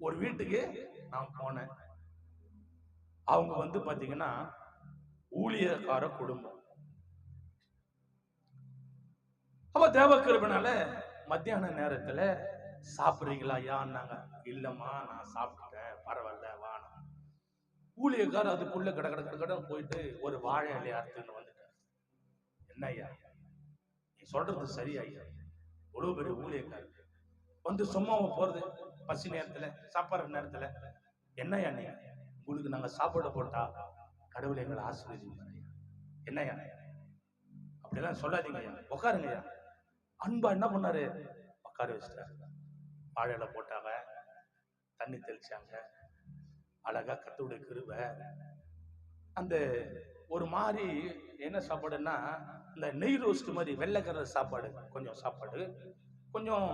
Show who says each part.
Speaker 1: ஒரு வீட்டுக்கு நான் போனேன். அவங்க வந்து பாத்தீங்கன்னா ஊழியக்கார குடும்பம். அப்ப தேவக்கிருபனால மத்தியான நேரத்துல சாப்பிடுறீங்களா ஐயான்னாங்க. இல்லம்மா நான் சாப்பிட்டேன், பரவாயில்ல வாங்க. ஊழியக்கார அதுக்குள்ள கட கட கட கட போயிட்டு ஒரு வாழை இலையை அறுத்துன்னு வந்துட்டார். என்ன ஐயா நீ சொல்றது சரியா ஐயா? இவ்வளவு பெரிய ஊழியக்கார வந்து சும்மாவை போறது பசி நேரத்துல சாப்பாடு நேரத்துல என்னையா நீ உங்களுக்கு நாங்க சாப்பாடு போட்டா கடவுளை எங்களை ஆசீர்வதிப்பாரு. என்னையா அப்படியெல்லாம் சொல்லாதீங்க ஐயா, உட்காருங்க ஐயா. அன்பா என்ன பண்ணாரு, உட்கார வச்சுட்டாரு. வாழையில போட்டாங்க, தண்ணி தெளிச்சாங்க, அழகா கர்த்தருடைய கிருபை. அந்த ஒரு மாதிரி என்ன சாப்பாடுன்னா இந்த நெய் ரோஸ்ட் மாதிரி வெள்ளைக்கர சாப்பாடு, கொஞ்சம் சாப்பாடு, கொஞ்சம்